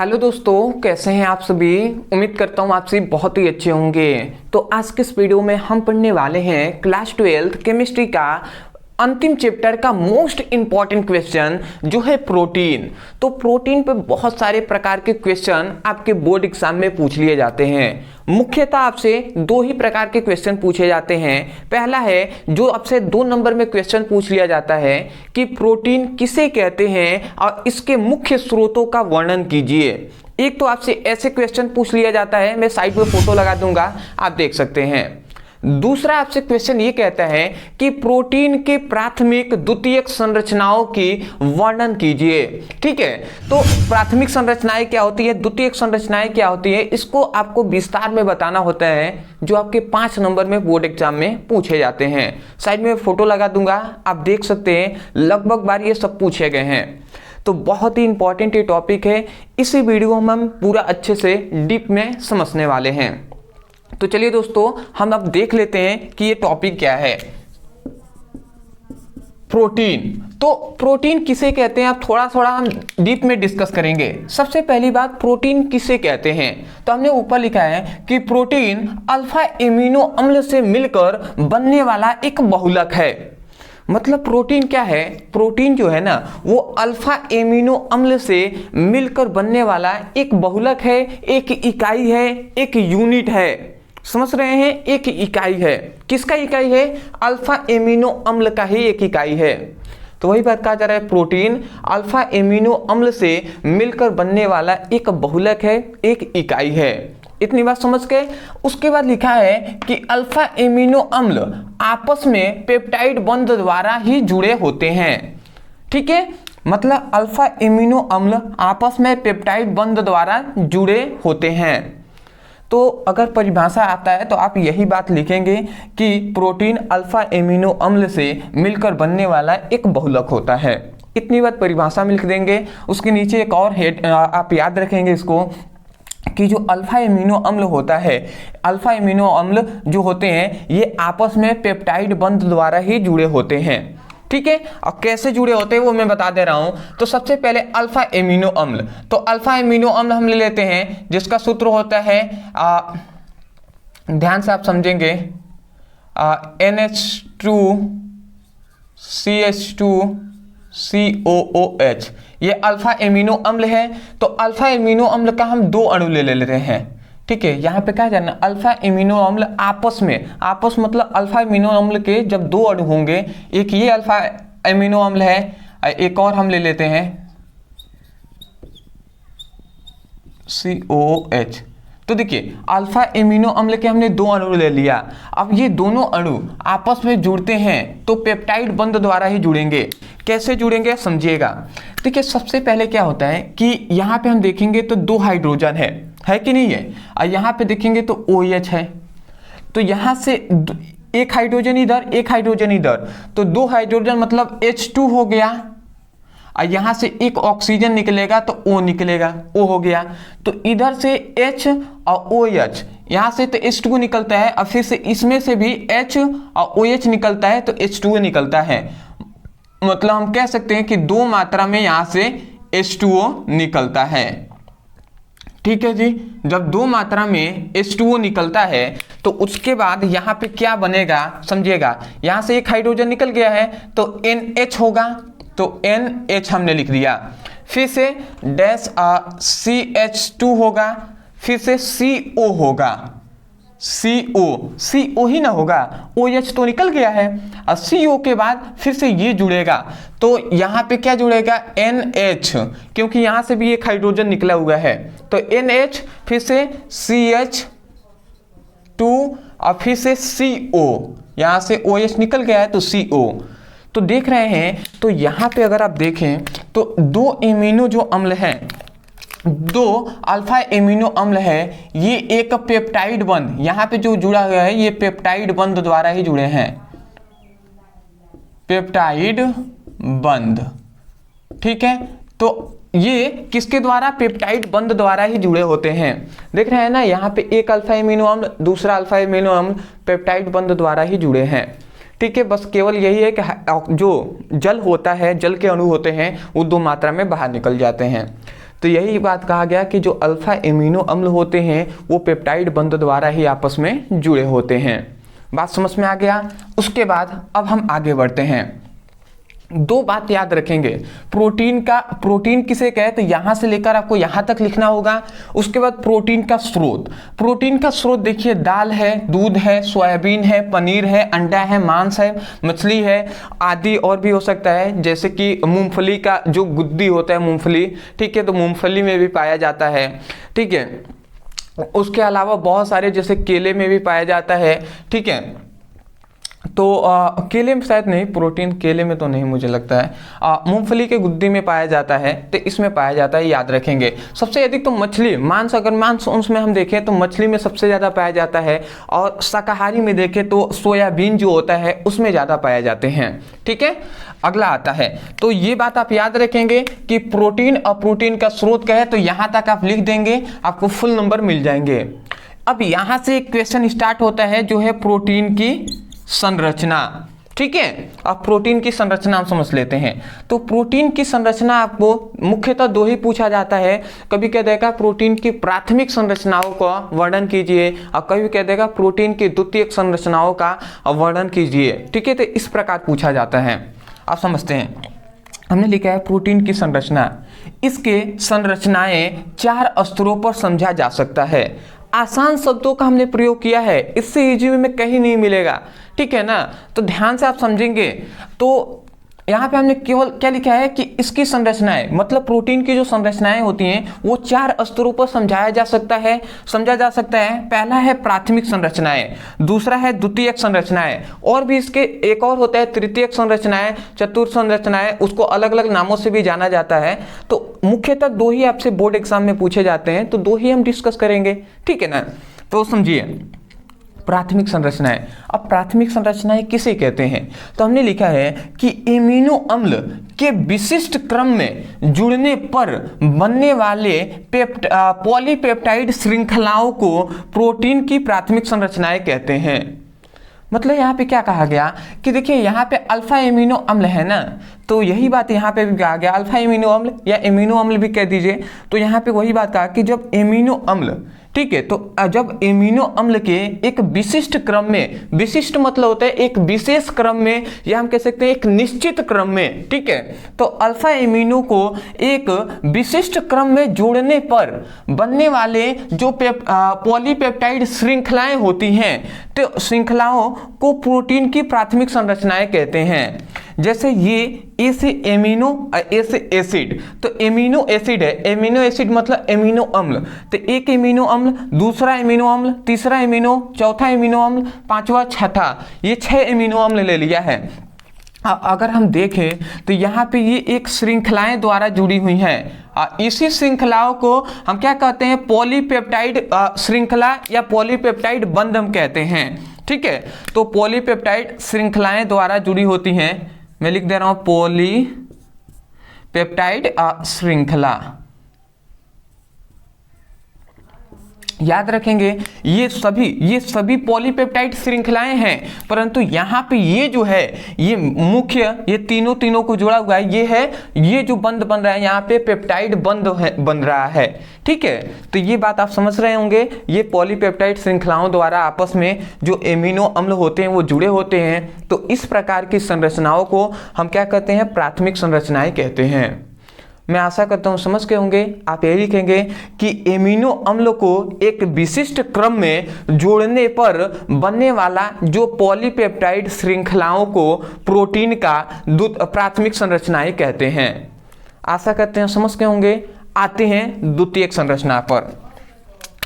Hello दोस्तों, कैसे हैं आप सभी। उम्मीद करता हूँ आप सभी बहुत ही अच्छे होंगे। तो आज के इस वीडियो में हम पढ़ने वाले हैं क्लास 12 केमिस्ट्री का अंतिम चैप्टर का मोस्ट इंपॉर्टेंट क्वेश्चन जो है प्रोटीन। तो प्रोटीन पे बहुत सारे प्रकार के क्वेश्चन आपके बोर्ड एग्जाम में पूछ लिए जाते हैं। मुख्यतः आपसे दो ही प्रकार के क्वेश्चन पूछे जाते हैं। पहला है जो आपसे 2 नंबर में क्वेश्चन पूछ लिया जाता है कि प्रोटीन किसे कहते हैं और इसके मुख्य स्रोतों का वर्णन कीजिए। एक तो आपसे ऐसे क्वेश्चन पूछ लिया जाता है, मैं साइड में फोटो लगा दूंगा, आप देख सकते हैं। दूसरा आपसे क्वेश्चन ये कहता है कि प्रोटीन के प्राथमिक द्वितीयक संरचनाओं की वर्णन कीजिए। ठीक है, तो प्राथमिक संरचनाएं क्या होती है, द्वितीयक संरचनाएं क्या होती है, इसको आपको विस्तार में बताना होता है, जो आपके 5 नंबर में बोर्ड एग्जाम में पूछे जाते हैं। साइड में फोटो लगा दूंगा, आप देख सकते हैं, लगभग बार ये सब पूछे गए हैं। तो बहुत ही इंपॉर्टेंट ये टॉपिक है, इसी वीडियो में हम पूरा अच्छे से डीप में समझने वाले हैं। तो चलिए दोस्तों, हम अब देख लेते हैं कि ये टॉपिक क्या है। प्रोटीन। तो प्रोटीन किसे कहते हैं, अब थोड़ा थोड़ा हम डीप में डिस्कस करेंगे। सबसे पहली बात, प्रोटीन किसे कहते हैं, तो हमने ऊपर लिखा है कि प्रोटीन अल्फा एमिनो अम्ल से मिलकर बनने वाला एक बहुलक है। मतलब प्रोटीन क्या है, प्रोटीन जो है ना वो अल्फा एमिनो अम्ल से मिलकर बनने वाला एक बहुलक है, एक इकाई है, एक यूनिट है। समझ रहे हैं, एक इकाई है। किसका इकाई है, अल्फा एमिनो अम्ल का ही एक इकाई है। तो वही बात कहा जा रहा है, प्रोटीन अल्फा एमिनो अम्ल से मिलकर बनने वाला एक बहुलक है, एक इकाई है। इतनी बात समझ के उसके बाद लिखा है कि अल्फा एमिनो अम्ल आपस में पेप्टाइड बंध द्वारा ही जुड़े होते हैं। ठीक है, मतलब अल्फा एमिनो अम्ल आपस में पेप्टाइड बंध द्वारा जुड़े होते हैं। तो अगर परिभाषा आता है तो आप यही बात लिखेंगे कि प्रोटीन अल्फा एमिनो अम्ल से मिलकर बनने वाला एक बहुलक होता है। इतनी बात परिभाषा में लिख देंगे। उसके नीचे एक और हेड आप याद रखेंगे इसको कि जो अल्फा एमिनो अम्ल होता है, अल्फा एमिनो अम्ल जो होते हैं ये आपस में पेप्टाइड बंध द्वारा ही जुड़े होते हैं। ठीक है, और कैसे जुड़े होते हैं वो मैं बता दे रहा हूं। तो सबसे पहले अल्फा एमिनो अम्ल, तो अल्फा एमिनो अम्ल हम ले लेते हैं जिसका सूत्र होता है ध्यान से आप समझेंगे, NH2CH2COOH। ये अल्फा एमिनो अम्ल है। तो अल्फा एमिनो अम्ल का हम 2 अणु ले लेते हैं। ठीक है, यहाँ पे क्या जानना, अल्फा एमिनो अम्ल आपस में, आपस मतलब अल्फा एमिनो अम्ल के जब 2 अणु होंगे, एक ये अल्फा एमिनो अम्ल है, एक और हम ले लेते हैं COOH। तो देखिए अल्फा एमिनो अम्ल के हमने 2 अणु ले लिया। अब ये दोनों अणु आपस में जुड़ते हैं तो पेप्टाइड बंध द्वारा ही जुड़ेंगे। कैसे जुड़ेंगे समझिएगा। देखिए सबसे पहले क्या होता है कि यहाँ पे हम देखेंगे तो 2 हाइड्रोजन है कि नहीं है, और यहाँ पे देखेंगे तो OH है। तो यहाँ से एक हाइड्रोजन इधर, एक हाइड्रोजन इधर, तो 2 हाइड्रोजन मतलब H2 हो गया, और यहाँ से एक ऑक्सीजन निकलेगा तो O निकलेगा, O हो गया। तो इधर से H और OH, यहाँ से तो H2 निकलता है, और फिर से इसमें से भी H और OH निकलता है तो H2 निकलता है। मतलब हम कह सकते हैं कि 2 मात्रा में यहाँ से H2O निकलता है। ठीक है जी, जब 2 मात्रा में H2O निकलता है तो उसके बाद यहाँ पे क्या बनेगा समझिएगा। यहाँ से एक हाइड्रोजन निकल गया है तो NH होगा, तो NH हमने लिख दिया। फिर से डैश CH2 होगा, फिर से CO होगा, CO ही ना होगा, OH तो निकल गया है, और CO के बाद फिर से ये जुड़ेगा। तो यहाँ पे क्या जुड़ेगा, NH, क्योंकि यहाँ से भी एक हाइड्रोजन निकला हुआ है। तो NH, फिर से CH2 और फिर से CO, यहाँ से OH निकल गया है तो CO। तो देख रहे हैं, तो यहाँ पे अगर आप देखें तो 2 एमिनो जो अम्ल हैं, 2 अल्फा एमिनो अम्ल है, ये एक पेप्टाइड बंध, यहाँ पे जो जुड़ा हुआ है ये पेप्टाइड बंध द्वारा ही जुड़े हैं, पेप्टाइड बंध। ठीक है, तो ये किसके द्वारा, पेप्टाइड बंध द्वारा ही जुड़े होते हैं। देख रहे हैं ना, यहाँ पे एक अल्फा एमिनो अम्ल, दूसरा अल्फा एमिनो अम्ल पेप्टाइड बंध द्वारा ही जुड़े हैं। ठीक है, बस केवल यही है कि जो जल होता है, जल के अणु होते हैं वो 2 मात्रा में बाहर निकल जाते हैं। तो यही बात कहा गया कि जो अल्फा एमिनो अम्ल होते हैं वो पेप्टाइड बंध द्वारा ही आपस में जुड़े होते हैं। बात समझ में आ गया। उसके बाद अब हम आगे बढ़ते हैं। दो बात याद रखेंगे, प्रोटीन किसे कहे तो यहां से लेकर आपको यहां तक लिखना होगा। उसके बाद प्रोटीन का स्रोत देखिए, दाल है, दूध है, सोयाबीन है, पनीर है, अंडा है, मांस है, मछली है आदि, और भी हो सकता है जैसे कि मूंगफली का जो गुद्दी होता है मूंगफली, ठीक है, तो मूंगफली में भी पाया जाता है, ठीक है। उसके अलावा बहुत सारे जैसे केले में भी पाया जाता है, ठीक है। तो केले में शायद नहीं, प्रोटीन केले में तो नहीं मुझे लगता है, मूंगफली के गुद्दी में पाया जाता है, तो इसमें पाया जाता है, याद रखेंगे। सबसे अधिक तो मछली, मांस, अगर मांस उसमें हम देखें तो मछली में सबसे ज़्यादा पाया जाता है, और शाकाहारी में देखें तो सोयाबीन जो होता है उसमें ज़्यादा पाए जाते हैं, ठीक है। अगला आता है, तो ये बात आप याद रखेंगे कि प्रोटीन और प्रोटीन का स्रोत क्या है, तो यहाँ तक आप लिख देंगे, आपको फुल नंबर मिल जाएंगे। अब यहाँ से एक क्वेश्चन स्टार्ट होता है जो है प्रोटीन की संरचना, ठीक है। अब प्रोटीन की संरचना हम समझ लेते हैं। तो प्रोटीन की संरचना आपको मुख्यतः दो ही पूछा जाता है, कभी कह देगा प्रोटीन की प्राथमिक संरचनाओं का वर्णन कीजिए, और कभी कह देगा प्रोटीन की द्वितीयक संरचनाओं का वर्णन कीजिए, ठीक है। तो इस प्रकार पूछा जाता है। आप समझते हैं, हमने लिखा है प्रोटीन की संरचना, इसके संरचनाएं 4 स्तरों पर समझा जा सकता है। आसान शब्दों का हमने प्रयोग किया है, इससे इजी में कहीं नहीं मिलेगा, ठीक है ना। तो ध्यान से आप समझेंगे तो यहाँ पे हमने केवल क्या लिखा है कि इसकी संरचनाएं, मतलब प्रोटीन की जो संरचनाएं होती हैं वो 4 स्तरों पर समझा जा सकता है। पहला है प्राथमिक संरचनाएं, दूसरा है द्वितीयक संरचनाएं, और भी इसके एक और होता है तृतीयक संरचनाएं, चतुर्थ संरचनाएं, उसको अलग अलग नामों से भी जाना जाता है। तो मुख्यतः 2 ही आपसे बोर्ड एग्जाम में पूछे जाते हैं, तो 2 ही हम डिस्कस करेंगे, ठीक है ना। तो समझिए प्राथमिक संरचनाएं। अब प्राथमिक संरचनाएं किसे कहते हैं, तो हमने लिखा है कि एमिनो अम्ल के विशिष्ट क्रम में जुड़ने पर बनने वाले पॉलीपेप्टाइड श्रृंखलाओं को प्रोटीन की प्राथमिक संरचनाएं कहते हैं। मतलब यहाँ पे क्या कहा गया कि देखिए यहाँ पे अल्फा एमिनो अम्ल है ना, तो यही बात यहाँ पे भी कहा गया, अल्फा एमिनो अम्ल या एमिनो अम्ल भी कह दीजिए। तो यहाँ पे वही बात कहा कि जब एमिनो अम्ल, ठीक है, तो जब एमिनो अम्ल के एक विशिष्ट क्रम में, विशिष्ट मतलब होता है एक विशेष क्रम में, या हम कह सकते हैं एक निश्चित क्रम में, ठीक है। तो अल्फा एमिनो को एक विशिष्ट क्रम में जोड़ने पर बनने वाले जो पॉलीपेप्टाइड श्रृंखलाएं होती हैं, तो श्रृंखलाओं को प्रोटीन की प्राथमिक संरचनाएं कहते हैं। जैसे ये ए से एमिनो, ए से एसिड, तो एमिनो एसिड है, एमिनो एसिड मतलब एमिनो अम्ल, तो एक एमिनो अम्ल, दूसरा एमिनो अम्ल, तीसरा एमिनो, चौथा एमिनो अम्ल, पांचवा, छठा, ये 6 एमिनो अम्ल ले लिया है। अगर हम देखें तो यहाँ पे ये एक श्रृंखलाएं द्वारा जुड़ी हुई हैं। इसी श्रृंखलाओं को हम क्या कहते हैं, पॉलीपेप्टाइड श्रृंखला या पॉलीपेप्टाइड बंध हम कहते हैं, ठीक है। तो पॉलीपेप्टाइड श्रृंखलाएं द्वारा जुड़ी होती हैं, मैं लिख दे रहा हूं पॉलीपेप्टाइड श्रृंखला। याद रखेंगे ये सभी पॉलीपेप्टाइड श्रृंखलाएं हैं, परंतु यहाँ पे ये जो है ये मुख्य, ये तीनों को जोड़ा हुआ है, ये जो बंध बन रहा है यहाँ पे पेप्टाइड बंध बन रहा है, ठीक है। तो ये बात आप समझ रहे होंगे, ये पॉलीपेप्टाइड श्रृंखलाओं द्वारा आपस में जो एमिनो अम्ल होते हैं वो जुड़े होते हैं। तो इस प्रकार की संरचनाओं को हम क्या कहते हैं, प्राथमिक संरचनाएं कहते हैं। मैं आशा करता हूं समझ के होंगे। आप यही लिखेंगे कि एमिनो अम्ल को एक विशिष्ट क्रम में जोड़ने पर बनने वाला जो पॉलीपेप्टाइड श्रृंखलाओं को प्रोटीन का प्राथमिक संरचनाएं कहते हैं। आशा करते हैं समझ के होंगे। आते हैं द्वितीयक संरचना पर।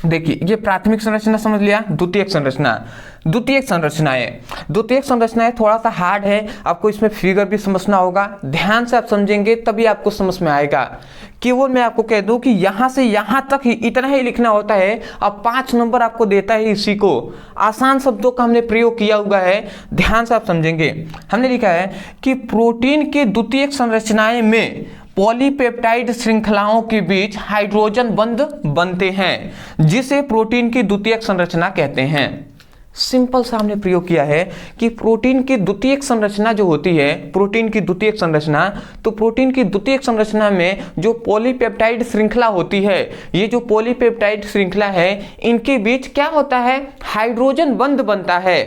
देखिए ये प्राथमिक संरचना समझ लिया, द्वितीयक संरचनाएं थोड़ा सा हार्ड है, आपको इसमें फिगर भी समझना होगा, ध्यान से आप समझेंगे तभी आपको समझ में आएगा। केवल मैं आपको कह दूं कि यहां से यहां तक ही इतना ही लिखना होता है, अब 5 नंबर आपको देता है इसी को। आसान शब्दों का हमने प्रयोग किया हुआ है, ध्यान से आप समझेंगे। हमने लिखा है कि प्रोटीन के द्वितीयक संरचनाएं में पॉलीपेप्टाइड श्रृंखलाओं के बीच हाइड्रोजन बंध बनते हैं, जिसे प्रोटीन की द्वितीयक संरचना कहते हैं। सिंपल सा हमने प्रयोग किया है कि प्रोटीन की द्वितीयक संरचना जो होती है, प्रोटीन की द्वितीयक संरचना, तो प्रोटीन की द्वितीयक संरचना में जो पॉलीपेप्टाइड श्रृंखला होती है, ये जो पॉलीपेप्टाइड श्रृंखला है, इनके बीच क्या होता है, हाइड्रोजन बंध बनता है।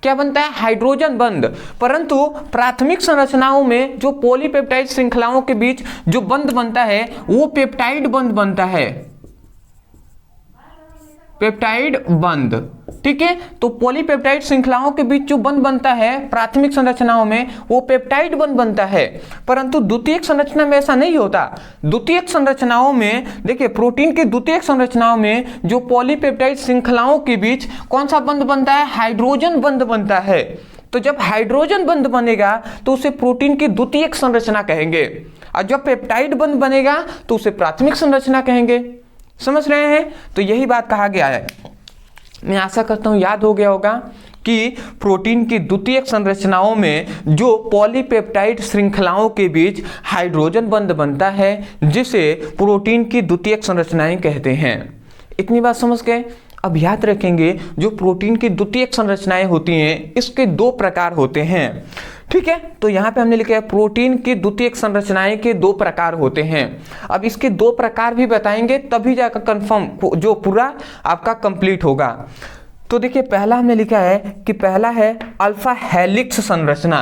क्या बनता है, हाइड्रोजन बंध। परंतु प्राथमिक संरचनाओं में जो पॉलीपेप्टाइड श्रृंखलाओं के बीच जो बंध बनता है वो पेप्टाइड बंध बनता है, पेप्टाइड बंध। ठीक है, तो पॉलीपेप्टाइड श्रृंखलाओं के बीच जो बंध बनता है प्राथमिक संरचनाओं में वो पेप्टाइड बंध बनता है। परंतु द्वितीयक संरचना में ऐसा नहीं होता। द्वितीयक संरचनाओं में देखिए, प्रोटीन की द्वितीयक संरचनाओं में जो पॉलीपेप्टाइड श्रृंखलाओं के बीच कौन सा बंध बनता है, हाइड्रोजन बंध बनता है। तो जब हाइड्रोजन बंध बनेगा तो उसे प्रोटीन की द्वितीयक संरचना कहेंगे, और जब पेप्टाइड बंध बनेगा तो उसे प्राथमिक संरचना कहेंगे। समझ रहे हैं? तो यही बात कहा गया है। मैं आशा करता हूं याद हो गया होगा कि प्रोटीन की द्वितीयक संरचनाओं में जो पॉलीपेप्टाइड श्रृंखलाओं के बीच हाइड्रोजन बंध बनता है जिसे प्रोटीन की द्वितीयक संरचनाएं कहते हैं। इतनी बात समझ गए? अब याद रखेंगे जो प्रोटीन की द्वितीयक संरचनाएं होती हैं इसके दो प्रकार होते हैं। ठीक है, तो यहाँ पे हमने लिखा है प्रोटीन की द्वितीयक संरचनाएं के दो प्रकार होते हैं। अब इसके दो प्रकार भी बताएंगे तभी जाकर कंफर्म जो पूरा आपका कंप्लीट होगा। तो देखिए, पहला हमने लिखा है कि पहला है अल्फा हेलिक्स संरचना।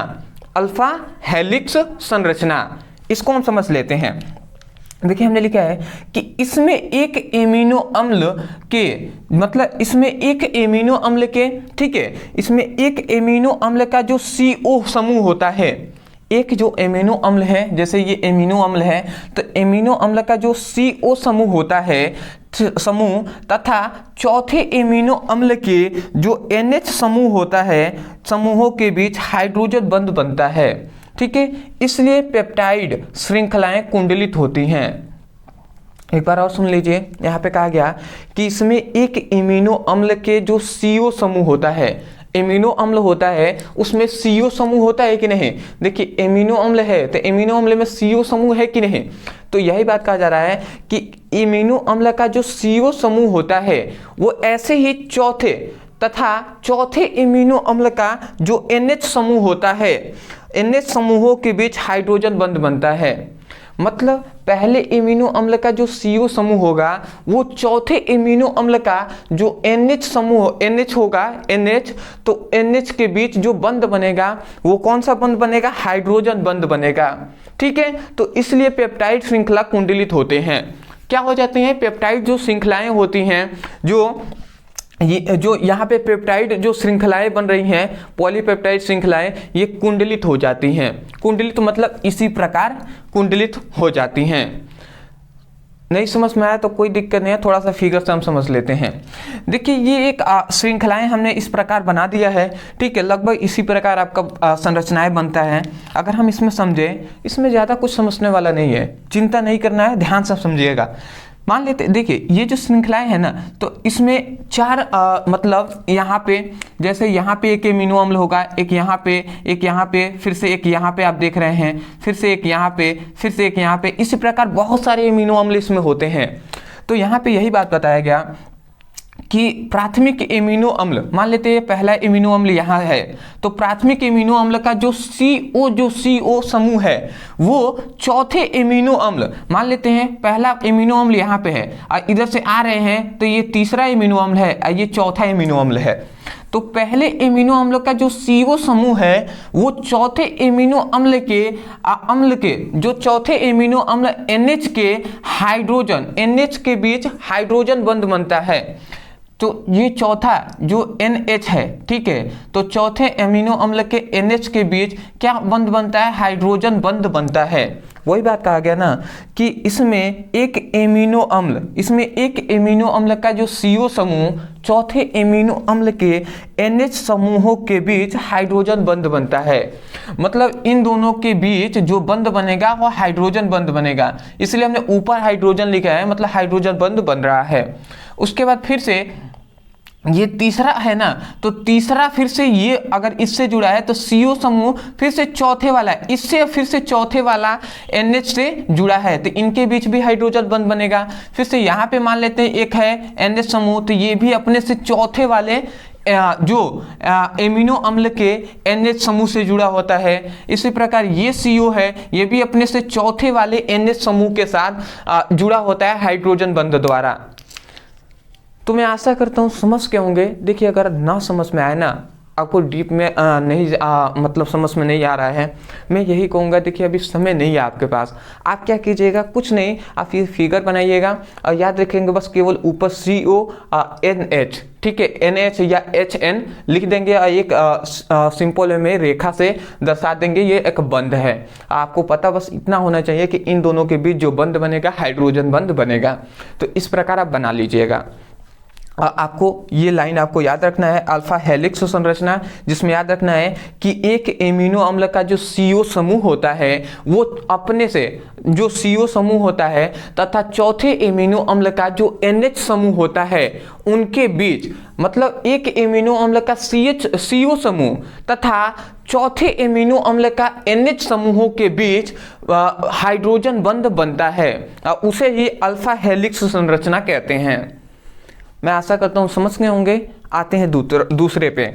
अल्फा हेलिक्स संरचना, इसको हम समझ लेते हैं। देखिए, हमने लिखा है कि इसमें एक एमिनो अम्ल के, मतलब इसमें एक एमिनो अम्ल के, ठीक है, इसमें एक एमिनो अम्ल का जो CO समूह होता है, एक जो एमिनो अम्ल है, जैसे ये एमिनो अम्ल है, तो एमिनो अम्ल का जो CO समूह होता है समूह, तथा चौथे एमिनो अम्ल के जो NH समूह होता है, समूहों के बीच हाइड्रोजन बंध बनता है। ठीक है, इसलिए पेप्टाइड श्रृंखलाएं कुंडलित होती हैं। एक बार और सुन लीजिए, यहाँ पे कहा गया कि इसमें एक एमिनो अम्ल के जो CO समूह होता है, एमिनो अम्ल होता है उसमें CO समूह होता है कि नहीं। देखिए, एमिनो अम्ल है तो एमिनो अम्ल में CO समूह है कि नहीं, तो यही बात कहा जा रहा है कि एमिनो अम्ल का जो CO समूह होता है वो ऐसे ही चौथे एमिनो अम्ल का जो NH समूह होता है, NH समूहों के बीच हाइड्रोजन बंध बनता है। मतलब पहले एमिनो अम्ल का जो CO समूह होगा वो चौथे एमिनो अम्ल का जो NH समूह, NH होगा, NH, तो NH के बीच जो बंध बनेगा वो कौन सा बंध बनेगा, हाइड्रोजन बंध बनेगा। ठीक है, तो इसलिए पेप्टाइड श्रृंखला कुंडलित होते हैं। क्या हो जाते हैं, पेप्टाइड जो श्रृंखलाएं होती हैं, जो यहाँ पे पेप्टाइड जो श्रृंखलाएं बन रही हैं, पॉलीपेप्टाइड श्रृंखलाएं, ये कुंडलित हो जाती हैं। कुंडलित मतलब इसी प्रकार कुंडलित हो जाती हैं। नहीं समझ में आया तो कोई दिक्कत नहीं है, थोड़ा सा फिगर से हम समझ लेते हैं। देखिए, ये एक श्रृंखलाएं हमने इस प्रकार बना दिया है। ठीक है, लगभग इसी प्रकार आपका संरचनाएं बनता है। अगर हम इसमें समझें, इसमें ज़्यादा कुछ समझने वाला नहीं है, चिंता नहीं करना है, ध्यान से समझिएगा। मान लेते, देखिए ये जो श्रृंखलाएं है ना, तो इसमें चार मतलब यहाँ पे, जैसे यहाँ पे एक एमिनो अम्ल होगा, एक यहाँ पे, फिर से एक यहाँ पे आप देख रहे हैं, फिर से एक यहाँ पे, फिर से एक यहाँ पे, इसी प्रकार बहुत सारे एमिनो अम्ल इसमें होते हैं। तो यहाँ पे यही बात बताया गया कि प्राथमिक एमिनो अम्ल, मान लेते हैं पहला एमिनो अम्ल यहाँ है, तो प्राथमिक एमिनो अम्ल का जो CO समूह है वो चौथे एमिनो अम्ल, मान लेते हैं पहला एमिनो अम्ल यहाँ पे है और इधर से आ रहे हैं तो ये तीसरा एमिनो अम्ल है और ये चौथा एमिनो अम्ल है। तो पहले एमिनो अम्ल का जो CO समूह है वो चौथे एमिनो अम्ल के जो चौथे एमिनो अम्ल NH के हाइड्रोजन, NH के बीच हाइड्रोजन बंध बनता है। तो ये चौथा जो NH है, ठीक है, तो चौथे एमिनो अम्ल के NH के बीच क्या बंध बनता है, हाइड्रोजन बंध बनता है। वही बात कहा गया ना कि इसमें एक एमिनो अम्ल का जो CO समूह चौथे एमिनो अम्ल के NH समूहों के बीच हाइड्रोजन बंध बनता है। मतलब इन दोनों के बीच जो बंध बनेगा वो हाइड्रोजन बंध बनेगा, इसलिए हमने ऊपर हाइड्रोजन लिखा है, मतलब हाइड्रोजन बंध बन रहा है। उसके बाद फिर से ये तीसरा है ना, तो तीसरा फिर से ये अगर इससे जुड़ा है तो CO समूह फिर से चौथे वाला है, इससे फिर से चौथे वाला NH से जुड़ा है, तो इनके बीच भी हाइड्रोजन बंध बनेगा। फिर से यहाँ पे मान लेते हैं एक है NH समूह, तो ये भी अपने से चौथे वाले जो एमिनो अम्ल के NH समूह से जुड़ा होता है। इसी प्रकार ये CO है, ये भी अपने से चौथे वाले NH समूह के साथ जुड़ा होता है हाइड्रोजन बंध द्वारा। तो मैं आशा करता हूँ समझ के होंगे। देखिए अगर ना समझ में आए ना, आपको डीप में मतलब समझ में नहीं आ रहा है, मैं यही कहूँगा देखिए अभी समय नहीं है आपके पास। आप क्या कीजिएगा, कुछ नहीं, आप ये फिगर बनाइएगा और याद रखेंगे बस केवल ऊपर CONH, ठीक है, NH या HN लिख देंगे और एक सिंपल में रेखा से दर्शा देंगे ये एक बंध है। आपको पता बस इतना होना चाहिए कि इन दोनों के बीच जो बंध बनेगा हाइड्रोजन बंध बनेगा। तो इस प्रकार आप बना लीजिएगा। आपको ये लाइन आपको याद रखना है, अल्फा हेलिक्स संरचना, जिसमें याद रखना है कि एक एमिनो अम्ल का जो CO समूह होता है वो अपने से जो CO समूह होता है तथा चौथे एमिनो अम्ल का जो NH समूह होता है उनके बीच, मतलब एक एमिनो अम्ल का CO समूह तथा चौथे एमिनो अम्ल का NH समूहों के बीच हाइड्रोजन बंध बनता है, उसे ही अल्फा हेलिक्स संरचना कहते हैं। मैं आशा करता हूँ समझ गए होंगे। आते हैं दूसरे पे।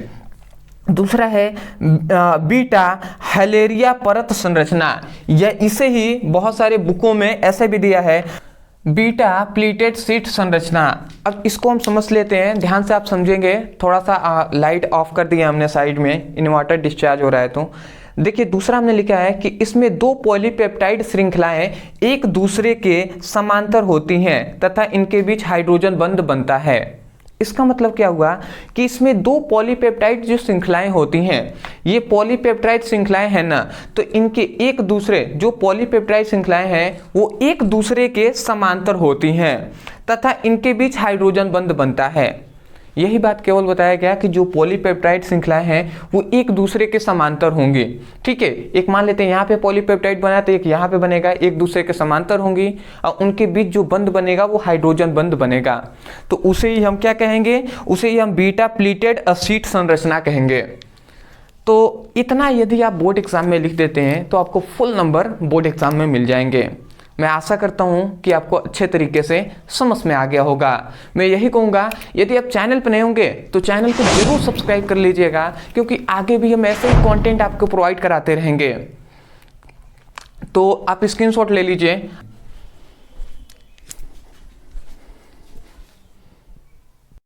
दूसरा है बीटा हैलेरिया परत संरचना, या इसे ही बहुत सारे बुकों में ऐसे भी दिया है बीटा प्लीटेड शीट संरचना। अब इसको हम समझ लेते हैं, ध्यान से आप समझेंगे। थोड़ा सा लाइट ऑफ कर दिया हमने साइड में, इन्वर्टर डिस्चार्ज हो रहा है। तो देखिए दूसरा हमने लिखा है कि इसमें दो पॉलीपेप्टाइड श्रृंखलाएं एक दूसरे के समांतर होती हैं तथा इनके बीच हाइड्रोजन बंध बनता है। इसका मतलब क्या हुआ कि इसमें दो पॉलीपेप्टाइड जो श्रृंखलाएं होती हैं, ये पॉलीपेप्टाइड श्रृंखलाएं हैं ना, तो इनके एक दूसरे जो पॉलीपेप्टाइड श्रृंखलाएं हैं वो एक दूसरे के समांतर होती हैं तथा इनके बीच हाइड्रोजन बंध बनता है। यही बात केवल बताया गया कि जो पॉलीपेप्टाइड श्रृंखलाएं हैं वो एक दूसरे के समांतर होंगी। ठीक है, एक मान लेते हैं यहाँ पे पॉलीपेप्टाइड बना तो एक यहाँ पे बनेगा, एक दूसरे के समांतर होंगी और उनके बीच जो बंध बनेगा वो हाइड्रोजन बंध बनेगा। तो उसे ही हम क्या कहेंगे, उसे ही हम बीटा प्लीटेड शीट संरचना कहेंगे। तो इतना यदि आप बोर्ड एग्जाम में लिख देते हैं तो आपको फुल नंबर बोर्ड एग्जाम में मिल जाएंगे। मैं आशा करता हूं कि आपको अच्छे तरीके से समझ में आ गया होगा। मैं यही कहूँगा यदि आप चैनल पर नए होंगे तो चैनल को जरूर सब्सक्राइब कर लीजिएगा, क्योंकि आगे भी हम ऐसे ही कंटेंट आपको प्रोवाइड कराते रहेंगे। तो आप स्क्रीनशॉट ले लीजिए।